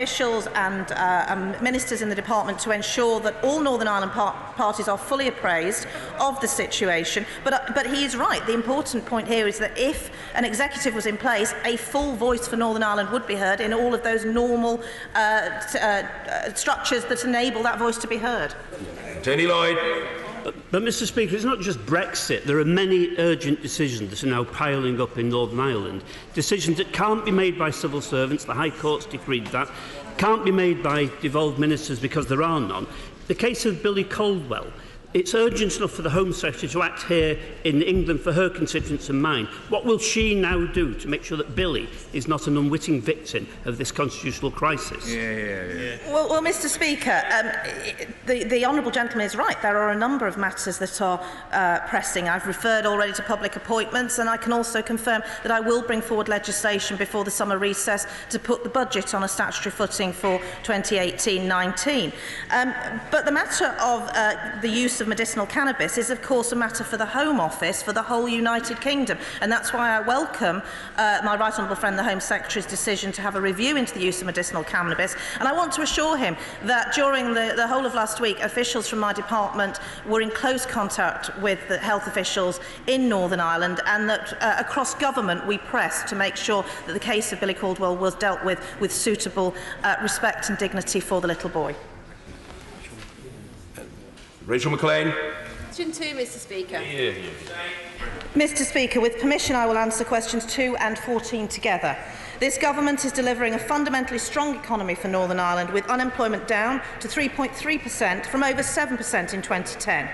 officials and ministers in the department to ensure that all Northern Ireland parties are fully appraised of the situation. But he is right. The important point here is that if an executive was in place, a full voice for Northern Ireland would be heard in all of those normal structures that enable that voice to be heard. Tony Lloyd. But, Mr Speaker, it's not just Brexit. There are many urgent decisions that are now piling up in Northern Ireland. Decisions that can't be made by civil servants. The High Court's decreed that. Can't be made by devolved ministers because there are none. The case of Billy Caldwell. It's urgent enough for the Home Secretary to act here in England for her constituents and mine. What will she now do to make sure that Billy is not an unwitting victim of this constitutional crisis? Well, Mr Speaker, the honourable gentleman is right. There are a number of matters that are pressing. I've referred already to public appointments, and I can also confirm that I will bring forward legislation before the summer recess to put the budget on a statutory footing for 2018-19. But the matter of the use of medicinal cannabis is of course a matter for the Home Office for the whole United Kingdom, and that's why I welcome my right honourable friend the Home Secretary's decision to have a review into the use of medicinal cannabis. And I want to assure him that during the whole of last week, officials from my department were in close contact with the health officials in Northern Ireland, and that across government we pressed to make sure that the case of Billy Caldwell was dealt with suitable respect and dignity for the little boy. Rachel McLean. Question 2, Mr Speaker. Mr Speaker, with permission I will answer questions 2 and 14 together. This government is delivering a fundamentally strong economy for Northern Ireland, with unemployment down to 3.3% from over 7% in 2010.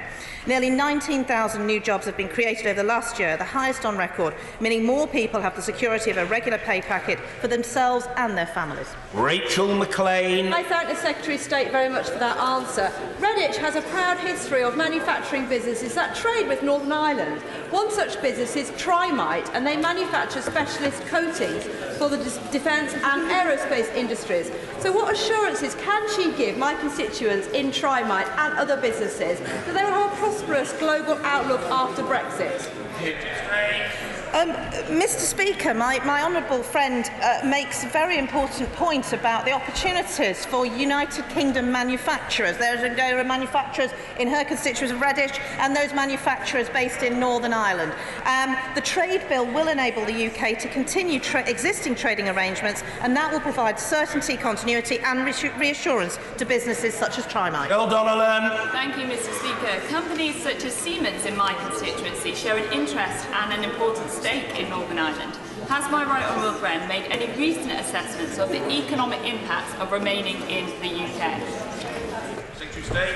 Nearly 19,000 new jobs have been created over the last year, the highest on record, meaning more people have the security of a regular pay packet for themselves and their families. Rachel McLean. I thank the Secretary of State very much for that answer. Redditch has a proud history of manufacturing businesses that trade with Northern Ireland. One such business is Trimite, and they manufacture specialist coatings for the defence and aerospace industries. So what assurances can she give my constituents in Trimite and other businesses that they will have a prosperous global outlook after Brexit? Mr Speaker, my honourable friend makes a very important point about the opportunities for United Kingdom manufacturers. There are manufacturers in her constituency of Redditch and those manufacturers based in Northern Ireland. The trade bill will enable the UK to continue existing trading arrangements, and that will provide certainty, continuity and reassurance to businesses such as Trimite. Bill Donnellan. Thank you, Mr Speaker. Companies such as Siemens in my constituency show an interest and an important stake in Northern Ireland. Has my right honourable friend made any recent assessments of the economic impacts of remaining in the UK?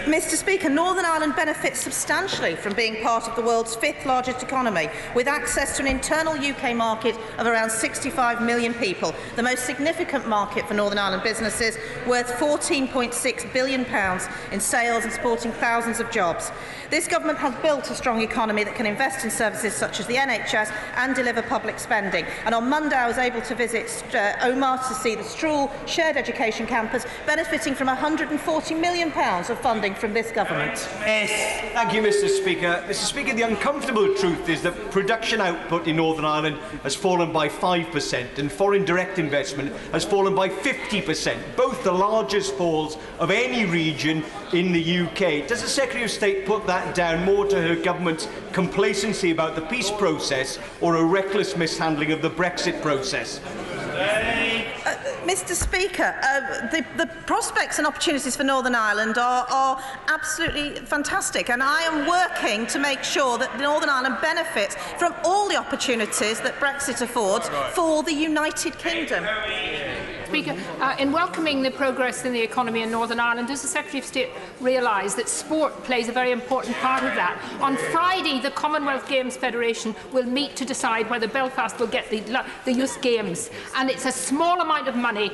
Mr Speaker, Northern Ireland benefits substantially from being part of the world's 5th largest economy, with access to an internal UK market of around 65 million people, the most significant market for Northern Ireland businesses, worth £14.6 billion in sales and supporting thousands of jobs. This government has built a strong economy that can invest in services such as the NHS and deliver public spending. And on Monday I was able to visit Omagh to see the Stroul Shared Education Campus, benefiting from £140 million of funding from this government. Yes. Thank you, Mr Speaker. Mr Speaker, the uncomfortable truth is that production output in Northern Ireland has fallen by 5% and foreign direct investment has fallen by 50%, both the largest falls of any region in the UK. Does the Secretary of State put that down more to her government's complacency about the peace process or a reckless mishandling of the Brexit process? Mr Speaker, the prospects and opportunities for Northern Ireland are absolutely fantastic, and I am working to make sure that Northern Ireland benefits from all the opportunities that Brexit affords for the United Kingdom. Speaker, in welcoming the progress in the economy in Northern Ireland, does the Secretary of State realise that sport plays a very important part of that? On Friday, the Commonwealth Games Federation will meet to decide whether Belfast will get the Youth Games, and it's a small amount of money.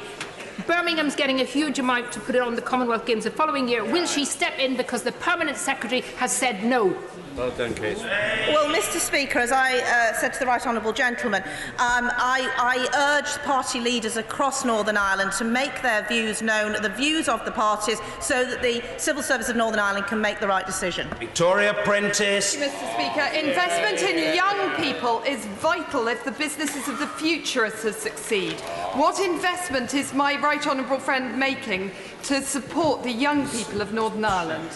Birmingham's getting a huge amount to put it on the Commonwealth Games the following year. Will she step in because the Permanent Secretary has said no? Well done, Kate. Well, Mr Speaker, as I said to the right honourable gentleman, I urge party leaders across Northern Ireland to make their views known, the views of the parties, so that the civil service of Northern Ireland can make the right decision. Victoria Prentice. Mr Speaker, investment in young people is vital if the businesses of the future are to succeed. What investment is my right honourable friend making to support the young people of Northern Ireland?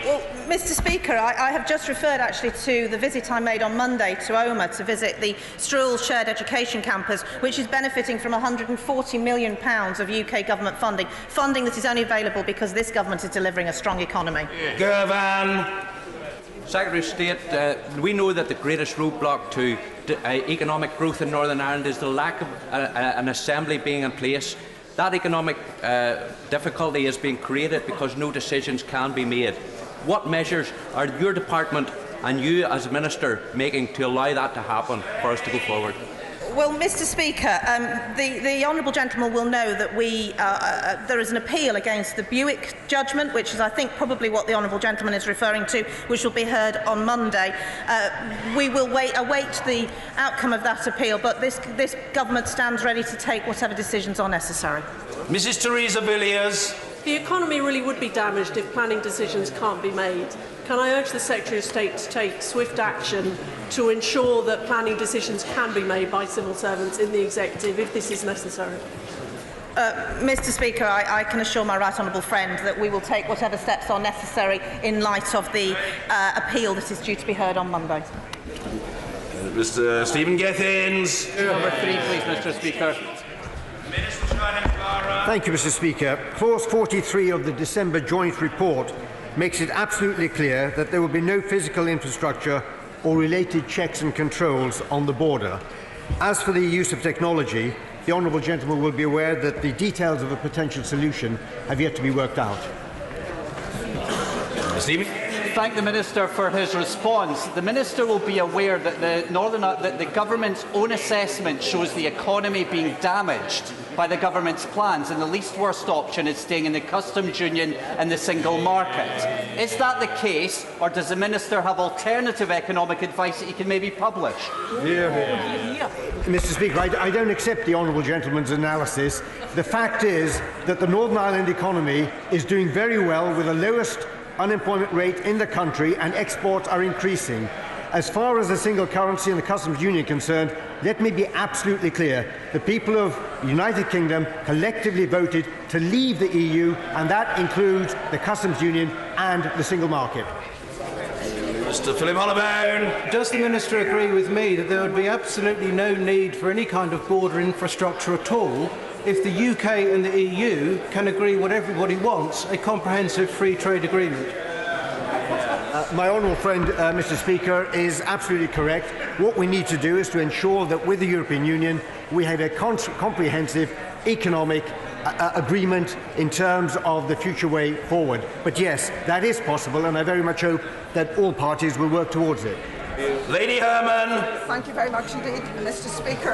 Well, Mr Speaker, I have just referred actually to the visit I made on Monday to Omagh to visit the Struhl Shared Education Campus, which is benefiting from £140 million of UK government funding that is only available because this government is delivering a strong economy. Girvan. Secretary of State, we know that the greatest roadblock to economic growth in Northern Ireland is the lack of an assembly being in place. That economic difficulty is being created because no decisions can be made. What measures are your department and you as a minister making to allow that to happen for us to go forward? Well, Mr Speaker, the honourable gentleman will know that there is an appeal against the Buick judgment, which is, I think, probably what the honourable gentleman is referring to, which will be heard on Monday. We will await the outcome of that appeal, but this government stands ready to take whatever decisions are necessary. Mrs Theresa Villiers. The economy really would be damaged if planning decisions can't be made. Can I urge the Secretary of State to take swift action to ensure that planning decisions can be made by civil servants in the executive if this is necessary? Mr Speaker, I can assure my right honourable friend that we will take whatever steps are necessary in light of the appeal that is due to be heard on Monday. Mr Stephen Gethins. Number 3, please, Mr Speaker. Thank you, Mr Speaker. Clause 43 of the December joint report makes it absolutely clear that there will be no physical infrastructure or related checks and controls on the border. As for the use of technology, the honourable gentleman will be aware that the details of a potential solution have yet to be worked out. Stephen? Thank the Minister for his response. The Minister will be aware that the government's own assessment shows the economy being damaged by the government's plans, and the least worst option is staying in the customs union and the single market. Is that the case, or does the Minister have alternative economic advice that he can maybe publish? Mr Speaker, I don't accept the honourable gentleman's analysis. The fact is that the Northern Ireland economy is doing very well with the lowest unemployment rate in the country, and exports are increasing. As far as the single currency and the customs union are concerned, let me be absolutely clear. The people of the United Kingdom collectively voted to leave the EU, and that includes the customs union and the single market. Mr Philip Holloway. Does the Minister agree with me that there would be absolutely no need for any kind of border infrastructure at all if the UK and the EU can agree what everybody wants, a comprehensive free trade agreement? My honourable friend, Mr Speaker, is absolutely correct. What we need to do is to ensure that with the European Union we have a comprehensive economic agreement in terms of the future way forward. But yes, that is possible, and I very much hope that all parties will work towards it. Lady Herman. Thank you very much indeed, Mr Speaker.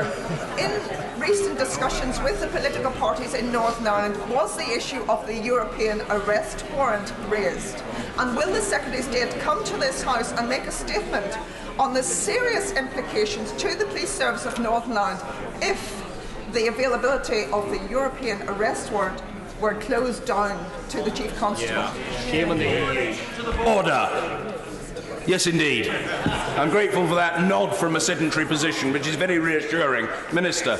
In recent discussions with the political parties in Northern Ireland, was the issue of the European arrest warrant raised? And will the Secretary of State come to this House and make a statement on the serious implications to the police service of Northern Ireland if the availability of the European arrest warrant were closed down to the Chief Constable? Shame on the order. Yes, indeed. I'm grateful for that nod from a sedentary position, which is very reassuring. Minister.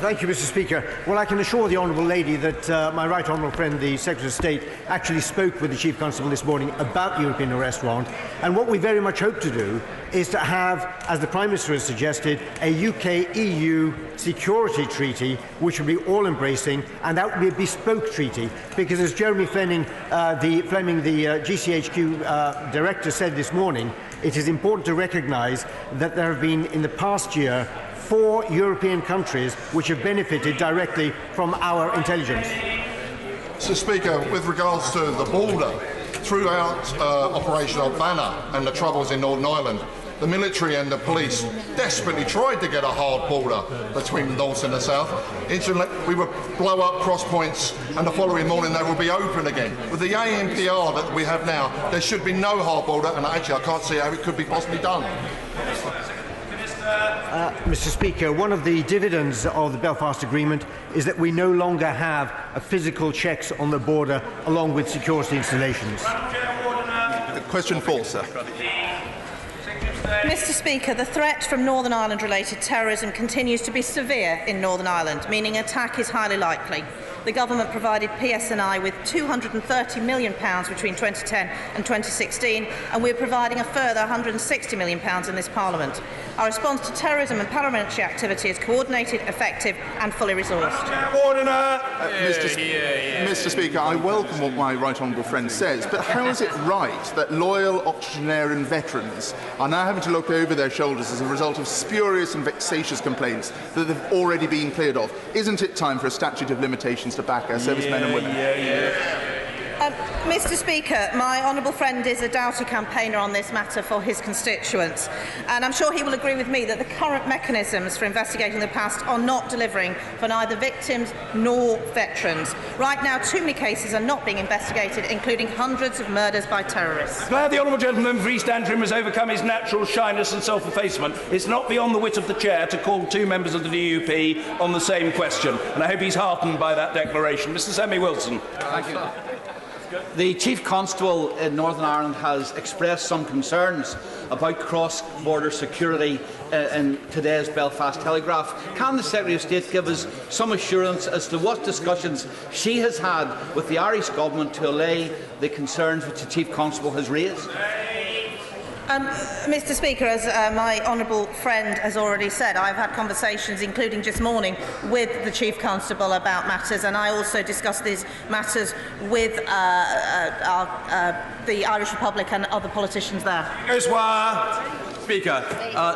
Thank you, Mr Speaker. Well, I can assure the honourable lady that my right honourable friend, the Secretary of State, actually spoke with the Chief Constable this morning about the European arrest warrant. And what we very much hope to do is to have, as the Prime Minister has suggested, a UK-EU security treaty, which will be all-embracing, and that will be a bespoke treaty. Because as Jeremy Fleming, the GCHQ director, said this morning, it is important to recognise that there have been, in the past year, 4 European countries which have benefited directly from our intelligence. Mr Speaker, with regards to the border, throughout Operation Banner and the troubles in Northern Ireland, the military and the police desperately tried to get a hard border between the north and the south. We would blow up cross points, and the following morning they will be open again. With the ANPR that we have now, there should be no hard border, and actually I can't see how it could be possibly done. Mr Speaker, one of the dividends of the Belfast Agreement is that we no longer have physical checks on the border along with security installations. Question 4, sir. Mr Speaker, the threat from Northern Ireland-related terrorism continues to be severe in Northern Ireland, meaning attack is highly likely. The Government provided PSNI with £230 million between 2010 and 2016, and we are providing a further £160 million in this Parliament. Our response to terrorism and paramilitary activity is coordinated, effective and fully resourced. Mr Speaker, I welcome what my right honourable friend says, but how is it right that loyal octogenarian veterans are now having to look over their shoulders as a result of spurious and vexatious complaints that have already been cleared of? Isn't it time for a statute of limitations to back our servicemen and women? Mr Speaker, my honourable friend is a doughty campaigner on this matter for his constituents, and I'm sure he will agree with me that the current mechanisms for investigating the past are not delivering for neither victims nor veterans. Right now, too many cases are not being investigated, including hundreds of murders by terrorists. Glad the honourable gentleman for East Antrim has overcome his natural shyness and self-effacement. It's not beyond the wit of the chair to call two members of the DUP on the same question, and I hope he's heartened by that declaration. Mr Sammy Wilson. Thank you. The Chief Constable in Northern Ireland has expressed some concerns about cross-border security in today's Belfast Telegraph. Can the Secretary of State give us some assurance as to what discussions she has had with the Irish Government to allay the concerns which the Chief Constable has raised? Mr Speaker, as my honourable friend has already said, I've had conversations, including just morning, with the Chief Constable about matters, and I also discussed these matters with the Irish Republic and other politicians there. Speaker,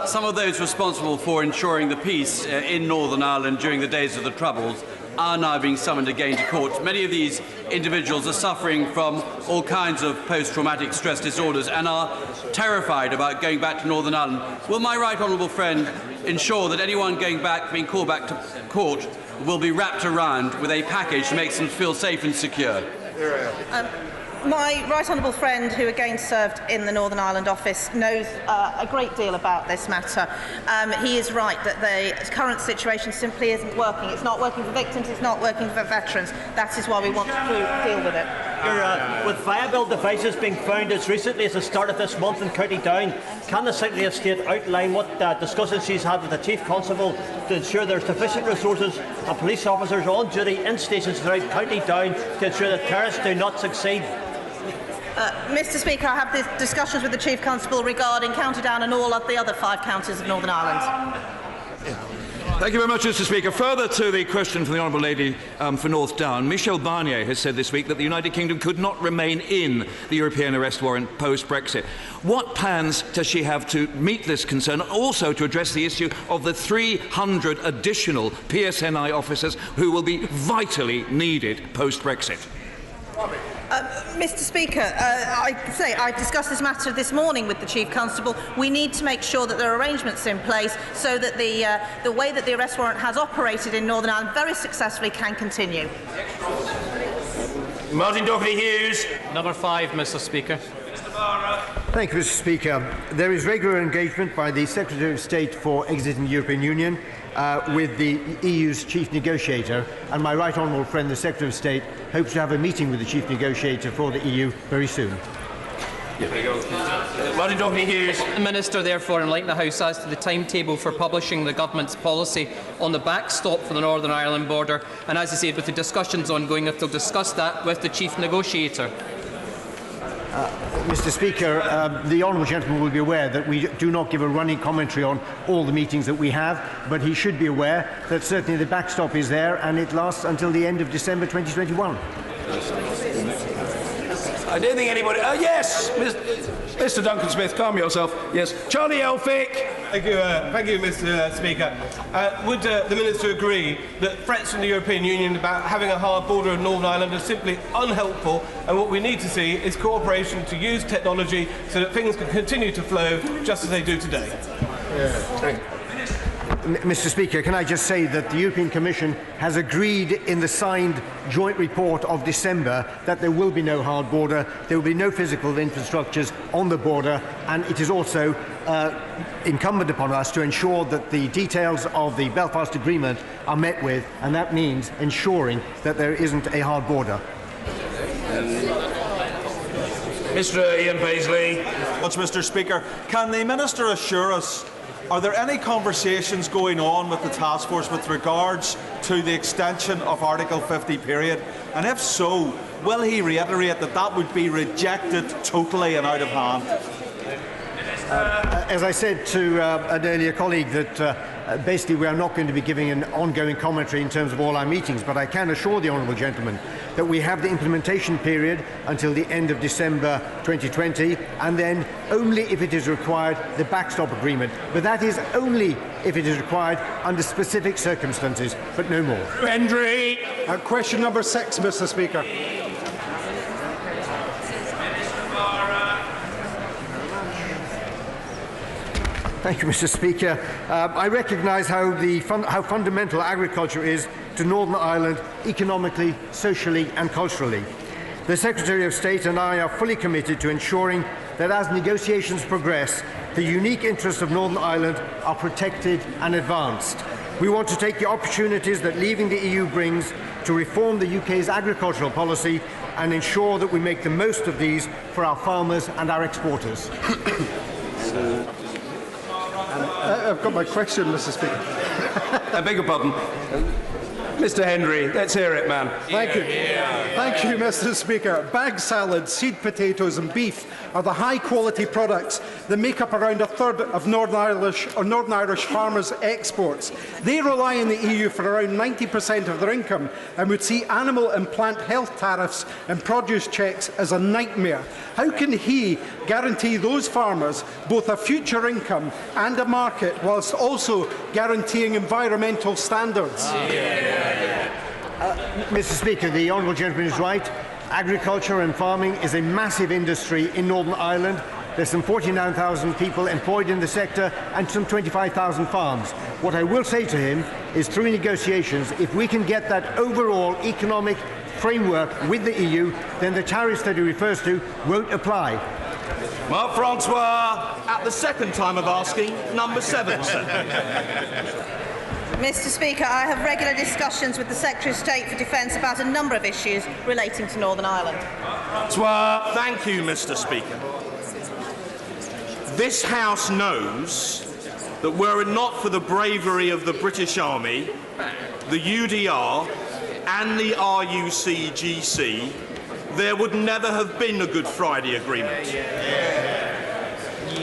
some of those responsible for ensuring the peace in Northern Ireland during the days of the Troubles are now being summoned again to court. Many of these individuals are suffering from all kinds of post-traumatic stress disorders and are terrified about going back to Northern Ireland. Will my right honourable friend ensure that anyone being called back to court will be wrapped around with a package that makes them feel safe and secure? My right honourable friend, who again served in the Northern Ireland office, knows a great deal about this matter. He is right that the current situation simply isn't working. It's not working for victims, it's not working for veterans. That is why we want to deal with it. With viable devices being found as recently as the start of this month in County Down, can the Secretary of State outline what discussions she's had with the Chief Constable to ensure there are sufficient resources and police officers on duty in stations throughout County Down to ensure that terrorists do not succeed? Mr Speaker, I have these discussions with the Chief Constable regarding County Down and all of the other 5 counties of Northern Ireland. Thank you very much, Mr Speaker. Further to the question from the Honourable Lady for North Down, Michel Barnier has said this week that the United Kingdom could not remain in the European arrest warrant post-Brexit. What plans does she have to meet this concern and also to address the issue of the 300 additional PSNI officers who will be vitally needed post-Brexit? Mr Speaker, I discussed this matter this morning with the Chief Constable. We need to make sure that there are arrangements in place so that the way that the arrest warrant has operated in Northern Ireland very successfully can continue. Martin Doherty-Hughes. Number 5, Mr Speaker. Thank you, Mr Speaker. There is regular engagement by the Secretary of State for exiting the European Union with the EU's chief negotiator, and my right honourable friend, the Secretary of State, hopes to have a meeting with the chief negotiator for the EU very soon. Martin Doherty-Hughes. The Minister therefore enlighten the House as to the timetable for publishing the Government's policy on the backstop for the Northern Ireland border, and as I said, with the discussions ongoing, if they'll discuss that with the chief negotiator. Mr Speaker, the honourable gentleman will be aware that we do not give a running commentary on all the meetings that we have, but he should be aware that certainly the backstop is there and it lasts until the end of December 2021. I don't think anybody... yes! Mr Duncan Smith, calm yourself. Yes. Charlie Elphick. Thank you, Mr Speaker. Would the Minister agree that threats from the European Union about having a hard border in Northern Ireland are simply unhelpful, and what we need to see is cooperation to use technology so that things can continue to flow just as they do today? Thank you. Mr Speaker, can I just say that the European Commission has agreed in the signed joint report of December that there will be no hard border, there will be no physical infrastructures on the border, and it is also incumbent upon us to ensure that the details of the Belfast Agreement are met with, and that means ensuring that there isn't a hard border. Mr. Ian Paisley. Much, Mr. Speaker. Can the Minister assure us, are there any conversations going on with the task force with regards to the extension of Article 50 period? And if so, will he reiterate that that would be rejected totally and out of hand? As I said to an earlier colleague, that basically we are not going to be giving an ongoing commentary in terms of all our meetings, but I can assure the honourable gentleman that we have the implementation period until the end of December 2020, and then only if it is required the backstop agreement. But that is only if it is required under specific circumstances, but no more. Hendry. Question number 6, Mr. Speaker. Thank you, Mr. Speaker. I recognise how fundamental agriculture is to Northern Ireland economically, socially and culturally. The Secretary of State and I are fully committed to ensuring that as negotiations progress, the unique interests of Northern Ireland are protected and advanced. We want to take the opportunities that leaving the EU brings to reform the UK's agricultural policy and ensure that we make the most of these for our farmers and our exporters. I've got my question, Mr. Speaker. I beg your pardon. Mr. Henry, let's hear it, man. Thank you. Thank you, Mr. Speaker. Bag salads, seed potatoes and beef are the high-quality products that make up around a third of Northern Irish farmers' exports. They rely on the EU for around 90% of their income and would see animal and plant health tariffs and produce checks as a nightmare. How can he guarantee those farmers both a future income and a market whilst also guaranteeing environmental standards? Mr. Speaker, the honourable gentleman is right. Agriculture and farming is a massive industry in Northern Ireland. There's some 49,000 people employed in the sector and some 25,000 farms. What I will say to him is through negotiations, if we can get that overall economic framework with the EU, then the tariffs that he refers to won't apply. Mark Francois, at the second time of asking, number 7, sir. Mr. Speaker, I have regular discussions with the Secretary of State for Defence about a number of issues relating to Northern Ireland. Thank you, Mr. Speaker. This House knows that were it not for the bravery of the British Army, the UDR and the RUCGC, there would never have been a Good Friday Agreement.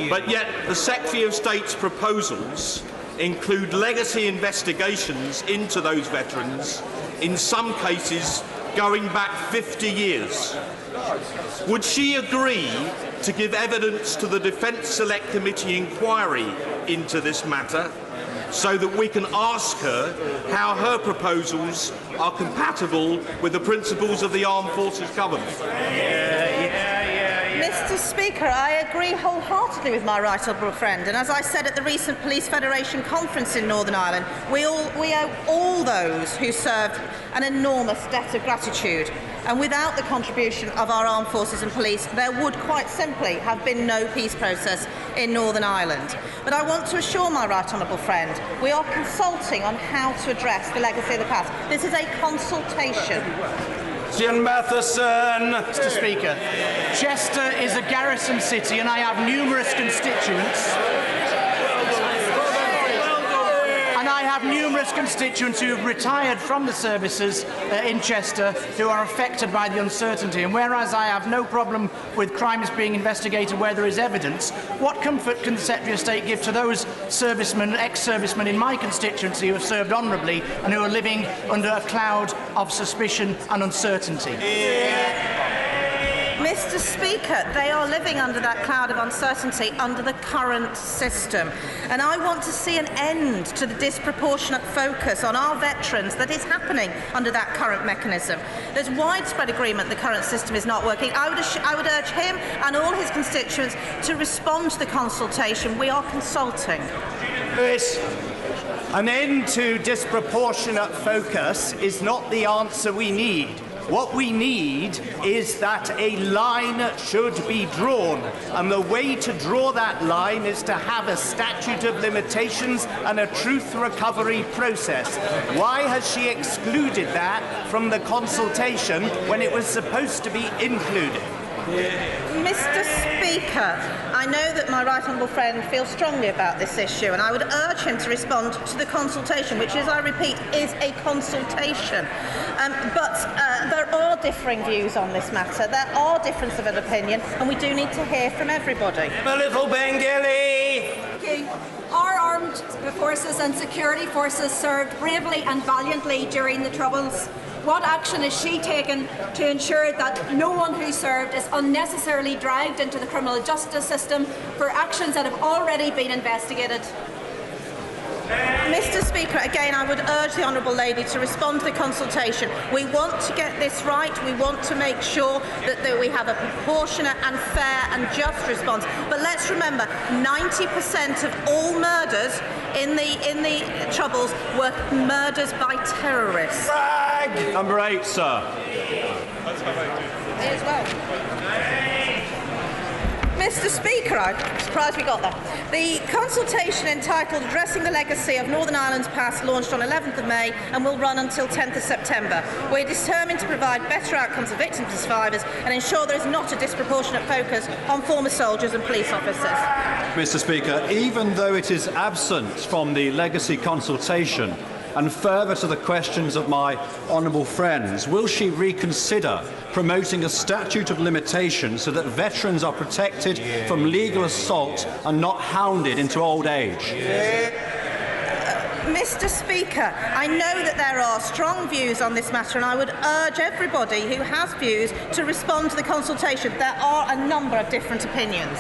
But yet the Secretary of State's proposals include legacy investigations into those veterans, in some cases going back 50 years. Would she agree to give evidence to the Defence Select Committee inquiry into this matter so that we can ask her how her proposals are compatible with the principles of the Armed Forces Covenant? Mr. Speaker, I agree wholeheartedly with my right honourable friend, and as I said at the recent Police Federation conference in Northern Ireland, we owe all those who served an enormous debt of gratitude, and without the contribution of our armed forces and police, there would quite simply have been no peace process in Northern Ireland. But I want to assure my right honourable friend, we are consulting on how to address the legacy of the past. This is a consultation. Ian Matheson. Mr. Speaker, Chester is a garrison city and I have numerous constituents. Who have retired from the services in Chester who are affected by the uncertainty. And whereas I have no problem with crimes being investigated where there is evidence, what comfort can the Secretary of State give to those servicemen, ex-servicemen in my constituency who have served honourably and who are living under a cloud of suspicion and uncertainty? Mr. Speaker, they are living under that cloud of uncertainty under the current system. And I want to see an end to the disproportionate focus on our veterans that is happening under that current mechanism. There's widespread agreement the current system is not working. I would urge him and all his constituents to respond to the consultation. We are consulting. An end to disproportionate focus is not the answer we need. What we need is that a line should be drawn, and the way to draw that line is to have a statute of limitations and a truth recovery process. Why has she excluded that from the consultation when it was supposed to be included? Mr. Speaker, I know that my right honourable friend feels strongly about this issue, and I would urge him to respond to the consultation, which, as I repeat, is a consultation. But there are differing views on this matter. There are differences of opinion, and we do need to hear from everybody. A little Bengali. Thank you. Our armed forces and security forces served bravely and valiantly during the Troubles. What action is she taken to ensure that no one who served is unnecessarily dragged into the criminal justice system for actions that have already been investigated? Mr. Speaker, again, I would urge the Honourable Lady to respond to the consultation. We want to get this right. We want to make sure that we have a proportionate and fair and just response. But let's remember, 90% of all murders in the Troubles were murders by terrorists. Brag! Number 8, sir. As well. Mr. Speaker, I'm surprised we got that. The consultation entitled Addressing the Legacy of Northern Ireland's Past launched on 11th of May and will run until 10th of September. We're determined to provide better outcomes for victims and survivors and ensure there is not a disproportionate focus on former soldiers and police officers. Mr. Speaker, even though it is absent from the legacy consultation, and further to the questions of my honourable friends, will she reconsider promoting a statute of limitations so that veterans are protected from legal assault and not hounded into old age? Mr. Speaker, I know that there are strong views on this matter, and I would urge everybody who has views to respond to the consultation. There are a number of different opinions.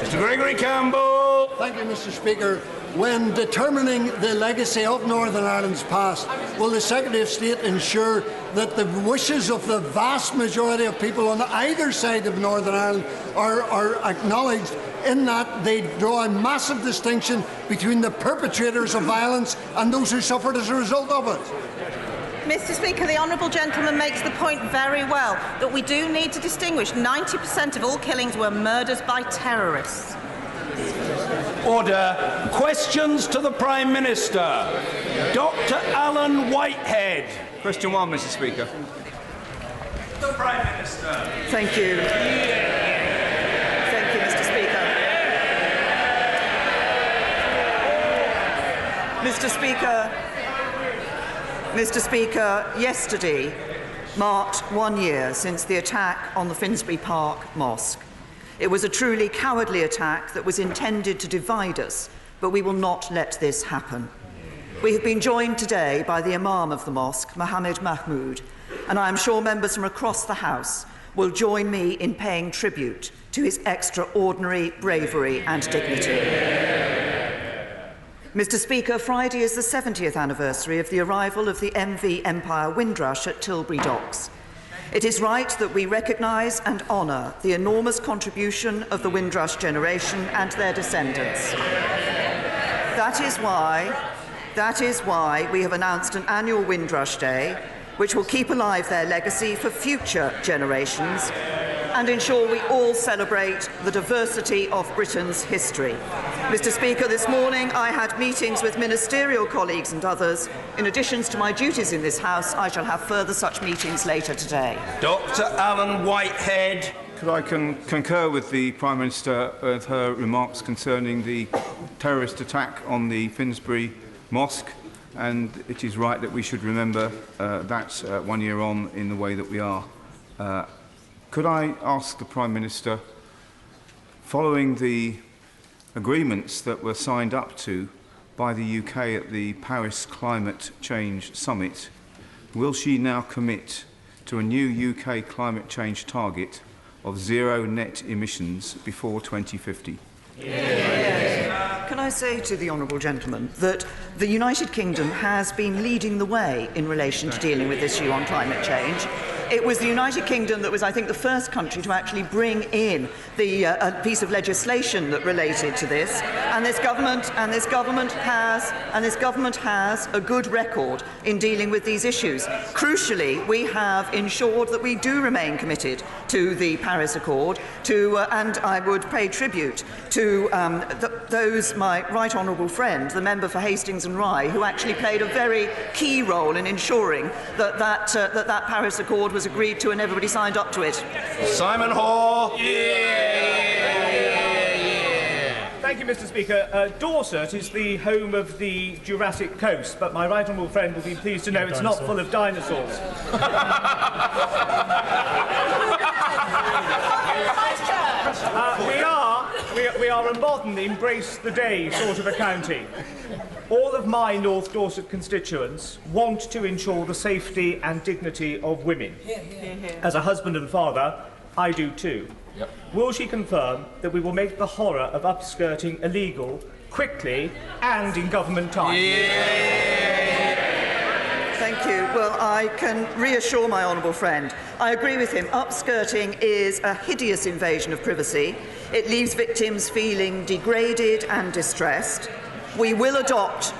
Mr. Gregory Campbell. Thank you, Mr. Speaker. When determining the legacy of Northern Ireland's past, will the Secretary of State ensure that the wishes of the vast majority of people on either side of Northern Ireland are acknowledged, in that they draw a massive distinction between the perpetrators of violence and those who suffered as a result of it? Mr. Speaker, the honourable gentleman makes the point very well that we do need to distinguish. 90% of all killings were murders by terrorists. Order. Questions to the Prime Minister. Dr. Alan Whitehead. Question 1, Mr. Speaker. The Prime Minister. Thank you. Thank you, Mr. Speaker. Mr. Speaker, yesterday marked 1 year since the attack on the Finsbury Park Mosque. It was a truly cowardly attack that was intended to divide us, but we will not let this happen. We have been joined today by the Imam of the mosque, Mohammed Mahmood, and I am sure members from across the House will join me in paying tribute to his extraordinary bravery and dignity. Mr. Speaker, Friday is the 70th anniversary of the arrival of the MV Empire Windrush at Tilbury Docks. It is right that we recognise and honour the enormous contribution of the Windrush generation and their descendants. That is why we have announced an annual Windrush Day, which will keep alive their legacy for future generations and ensure we all celebrate the diversity of Britain's history. Mr. Speaker, this morning I had meetings with ministerial colleagues and others. In addition to my duties in this House, I shall have further such meetings later today. Dr. Alan Whitehead. Could I concur with the Prime Minister with her remarks concerning the terrorist attack on the Finsbury Mosque? And it is right that we should remember that 1 year on in the way that we are. Could I ask the Prime Minister, following the agreements that were signed up to by the UK at the Paris Climate Change Summit, will she now commit to a new UK climate change target of zero net emissions before 2050? Can I say to the honourable gentleman that the United Kingdom has been leading the way in relation to dealing with this issue on climate change. It was the United Kingdom that was, I think, the first country to actually bring in the a piece of legislation that related to this, and this government has a good record in dealing with these issues. Crucially, we have ensured that we do remain committed to the Paris Accord, and I would pay tribute to those, my right honourable friend, the member for Hastings and Rye, who actually played a very key role in ensuring that Paris Accord was agreed to and everybody signed up to it. Simon Hoare. Thank you, Mr. Speaker. Dorset is the home of the Jurassic Coast, but my right honourable friend will be pleased to know it's not full of dinosaurs. We are a modern, embrace the day sort of a county. All of my North Dorset constituents want to ensure the safety and dignity of women. As a husband and father, I do too. Yep. Will she confirm that we will make the horror of upskirting illegal quickly and in government time? Thank you. Well, I can reassure my honourable friend. I agree with him. Upskirting is a hideous invasion of privacy. It leaves victims feeling degraded and distressed. We will adopt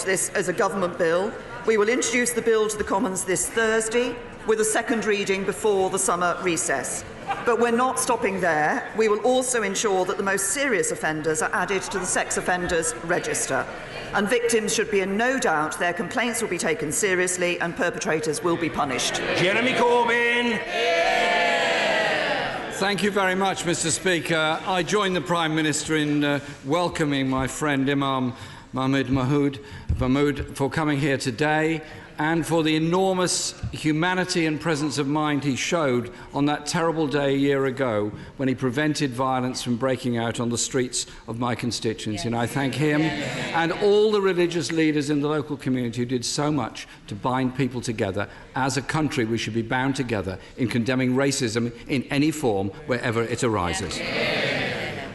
this as a government bill. We will introduce the bill to the Commons this Thursday with a second reading before the summer recess. But we're not stopping there. We will also ensure that the most serious offenders are added to the sex offenders register. And victims should be in no doubt their complaints will be taken seriously and perpetrators will be punished. Jeremy Corbyn. Thank you very much, Mr. Speaker. I join the Prime Minister in welcoming my friend Imam Mahmood for coming here today and for the enormous humanity and presence of mind he showed on that terrible day a year ago when he prevented violence from breaking out on the streets of my constituency. And I thank him and all the religious leaders in the local community who did so much to bind people together. As a country, we should be bound together in condemning racism in any form wherever it arises.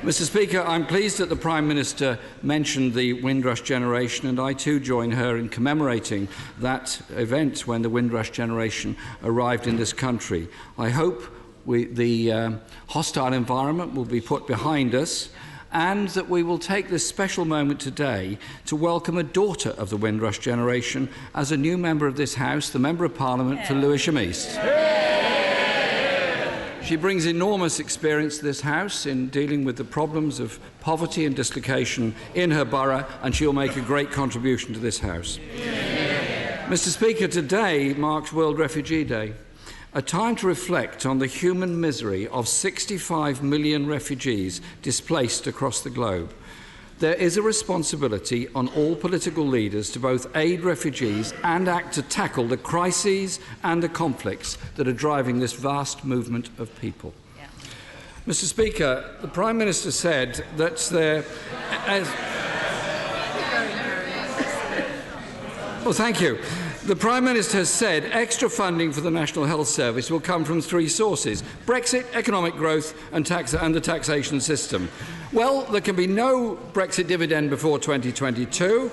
Mr. Speaker, I'm pleased that the Prime Minister mentioned the Windrush generation, and I too join her in commemorating that event when the Windrush generation arrived in this country. I hope the hostile environment will be put behind us and that we will take this special moment today to welcome a daughter of the Windrush generation as a new member of this House, the Member of Parliament for Lewisham East. She brings enormous experience to this House in dealing with the problems of poverty and dislocation in her borough, and she'll make a great contribution to this House. Mr. Speaker, today marks World Refugee Day, a time to reflect on the human misery of 65 million refugees displaced across the globe. There is a responsibility on all political leaders to both aid refugees and act to tackle the crises and the conflicts that are driving this vast movement of people. Mr. Speaker, the Prime Minister said that well, thank you. The Prime Minister has said extra funding for the National Health Service will come from three sources: Brexit, economic growth and the taxation system. Well, there can be no Brexit dividend before 2022.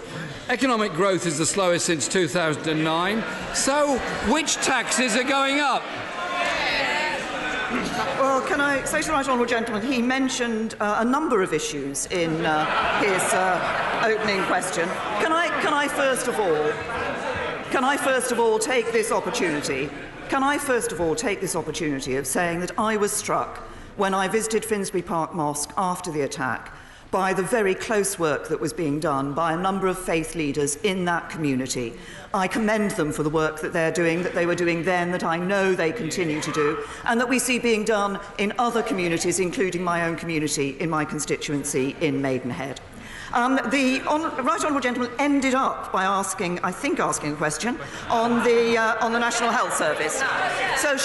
Economic growth is the slowest since 2009. So, which taxes are going up? Well, can I say to the right honourable gentleman, he mentioned a number of issues in his opening question. Can I first of all take this opportunity? Of saying that I was struck when I visited Finsbury Park Mosque after the attack by the very close work that was being done by a number of faith leaders in that community. I commend them for the work that they're doing, that they were doing then, that I know they continue to do, and that we see being done in other communities, including my own community in my constituency in Maidenhead. The right honourable gentleman ended up by asking a question on the National Health Service. So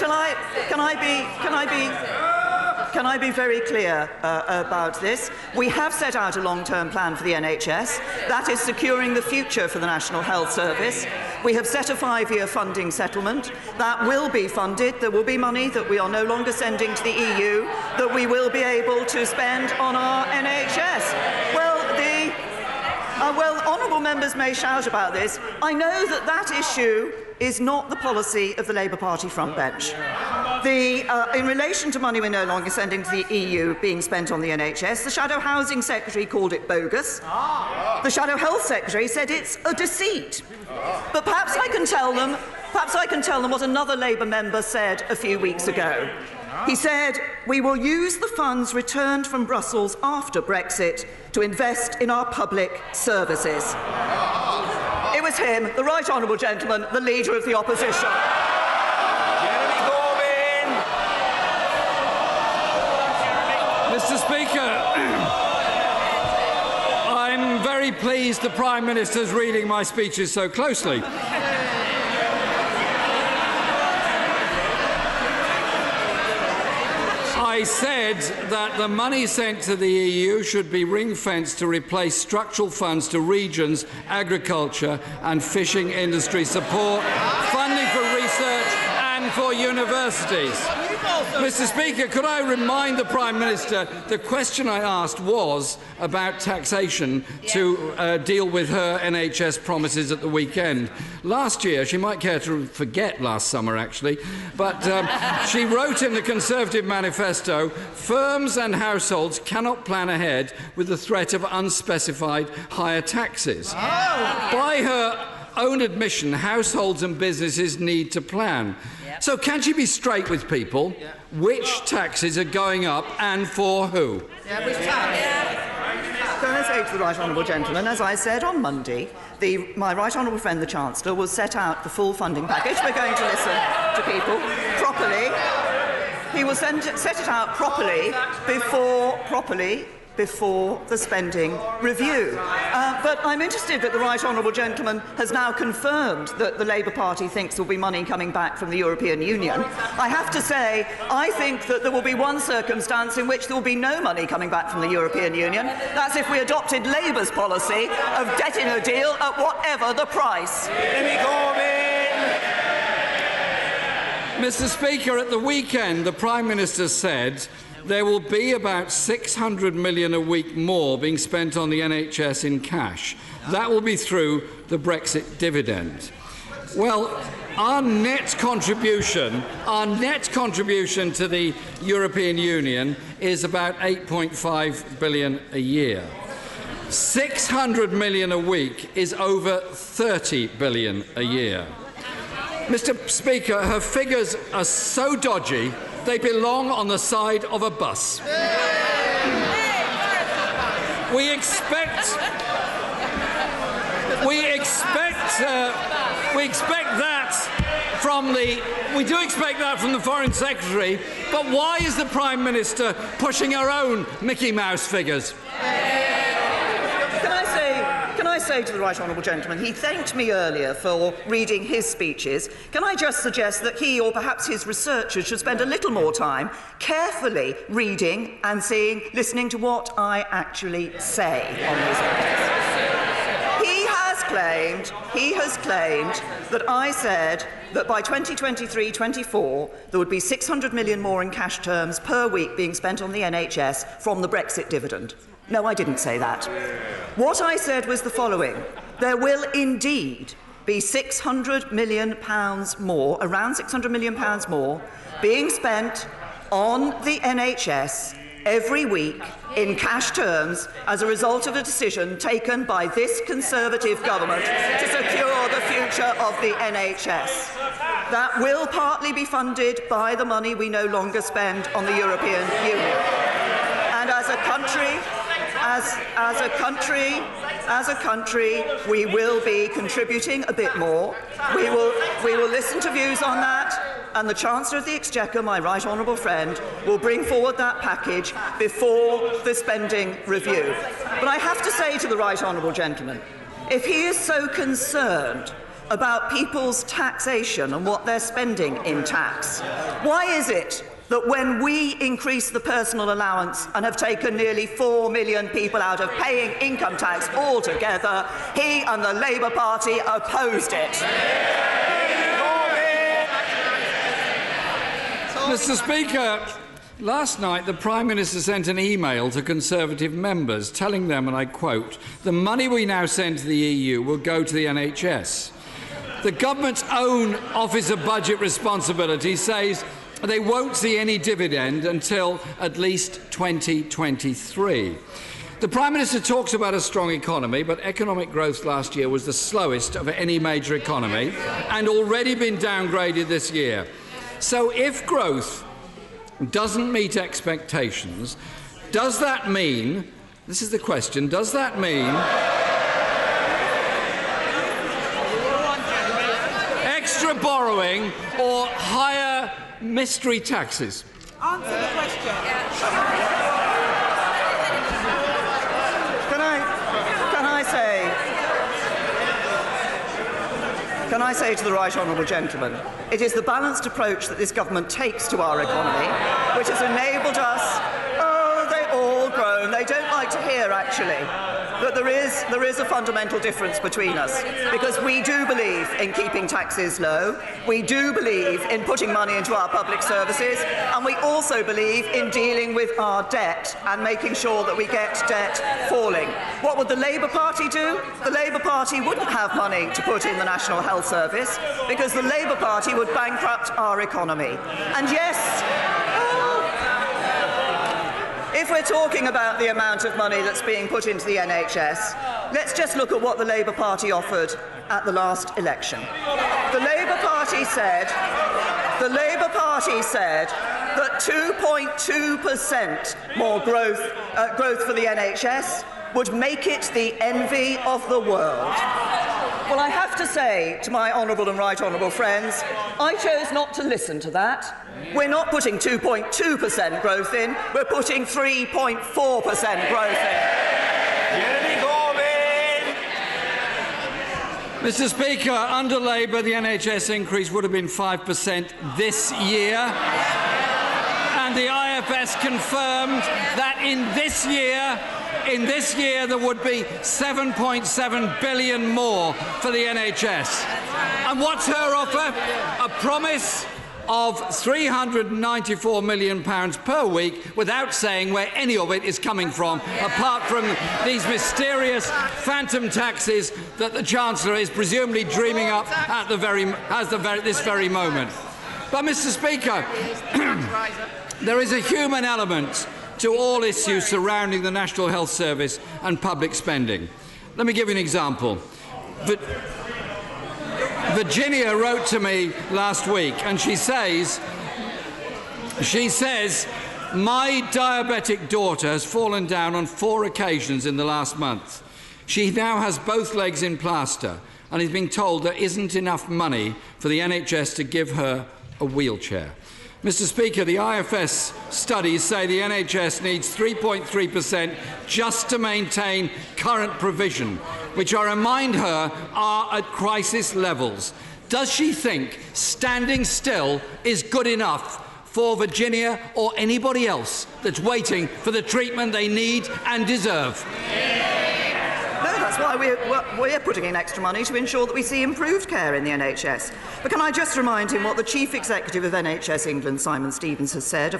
can I be very clear about this? We have set out a long-term plan for the NHS. That is securing the future for the National Health Service. We have set a 5-year funding settlement. That will be funded. There will be money that we are no longer sending to the EU that we will be able to spend on our NHS. Well, honourable members may shout about this. I know that issue is not the policy of the Labour Party frontbench. In relation to money we're no longer sending to the EU being spent on the NHS, the Shadow Housing Secretary called it bogus. The Shadow Health Secretary said it's a deceit. But perhaps I can tell them what another Labour member said a few weeks ago. He said, "We will use the funds returned from Brussels after Brexit to invest in our public services." It was him, the right honourable gentleman, the Leader of the Opposition. Speaker, I'm very pleased the Prime Minister's reading my speeches so closely. I said that the money sent to the EU should be ring-fenced to replace structural funds to regions, agriculture and fishing industry support, funding for research and for universities. Mr. Speaker, could I remind the Prime Minister the question I asked was about taxation to deal with her NHS promises at the weekend. Last year, she might care to forget last summer actually, but she wrote in the Conservative manifesto, firms and households cannot plan ahead with the threat of unspecified higher taxes. By her own admission, households and businesses need to plan. So can she be straight with people? Which taxes are going up and for who? Can I say to the Right Honourable Gentleman, as I said on Monday, my Right Honourable friend the Chancellor will set out the full funding package. We're going to listen to people properly. He will set it out properly before the spending review. But I'm interested that the Right Honourable Gentleman has now confirmed that the Labour Party thinks there will be money coming back from the European Union. I have to say, I think that there will be one circumstance in which there will be no money coming back from the European Union. That's if we adopted Labour's policy of getting a deal at whatever the price. Mr. Speaker, at the weekend, the Prime Minister said there will be about 600 million a week more being spent on the NHS in cash. That will be through the Brexit dividend. Well, our net contribution to the European Union is about 8.5 billion a year. 600 million a week is over 30 billion a year. Mr. Speaker, her figures are so dodgy they belong on the side of a bus. We expect that from the Foreign Secretary, but why is the Prime Minister pushing her own Mickey Mouse figures? Can I say to the Right Honourable Gentleman, he thanked me earlier for reading his speeches. Can I just suggest that he, or perhaps his researchers, should spend a little more time carefully reading and listening to what I actually say on these matters. He has claimed that I said that by 2023-24 there would be 600 million more in cash terms per week being spent on the NHS from the Brexit dividend. No, I didn't say that. What I said was the following. There will indeed be £600 million more, around £600 million more, being spent on the NHS every week in cash terms as a result of a decision taken by this Conservative government to secure the future of the NHS. That will partly be funded by the money we no longer spend on the European Union. And as a country, we will be contributing a bit more. We will listen to views on that, and the Chancellor of the Exchequer, my right honourable friend, will bring forward that package before the spending review. But I have to say to the right honourable gentleman, if he is so concerned about people's taxation and what they're spending in tax, why is it that when we increase the personal allowance and have taken nearly 4 million people out of paying income tax altogether, he and the Labour Party opposed it? Mr. Speaker, last night the Prime Minister sent an email to Conservative members telling them, and I quote, "The money we now send to the EU will go to the NHS." The government's own Office of Budget Responsibility says they won't see any dividend until at least 2023. The Prime Minister talks about a strong economy, but economic growth last year was the slowest of any major economy and already been downgraded this year. So if growth doesn't meet expectations, does that mean, this is the question, does that mean extra borrowing or higher mystery taxes? Answer the question. can I say to the right honourable gentleman, it is the balanced approach that this government takes to our economy which has enabled us. Oh, they all groan. They don't like to hear, actually, that there is a fundamental difference between us, because we do believe in keeping taxes low, we do believe in putting money into our public services, and we also believe in dealing with our debt and making sure that we get debt falling. What would the Labour Party do? The Labour Party wouldn't have money to put in the National Health Service, because the Labour Party would bankrupt our economy. And yes, if we're talking about the amount of money that's being put into the NHS, let's just look at what the Labour Party offered at the last election. The Labour Party said that 2.2% more growth for the NHS would make it the envy of the world. Well, I have to say to my honourable and right honourable friends, I chose not to listen to that. We're not putting 2.2% growth in, we're putting 3.4% growth in. Mr. Speaker, under Labour, the NHS increase would have been 5% this year. And the IFS confirmed that in this year there would be £7.7 billion more for the NHS. And what's her offer? A promise of £394 million per week, without saying where any of it is coming from, apart from these mysterious phantom taxes that the Chancellor is presumably dreaming up at this very moment. But, Mr. Speaker, there is a human element to all issues surrounding the National Health Service and public spending. Let me give you an example. Virginia wrote to me last week, and she says, my diabetic daughter has fallen down on 4 occasions in the last month. She now has both legs in plaster and is being told there isn't enough money for the NHS to give her a wheelchair. Mr. Speaker, the IFS studies say the NHS needs 3.3% just to maintain current provision, which I remind her are at crisis levels. Does she think standing still is good enough for Virginia or anybody else that's waiting for the treatment they need and deserve? No, that's why we're putting in extra money to ensure that we see improved care in the NHS. But can I just remind him what the Chief Executive of NHS England, Simon Stevens, has said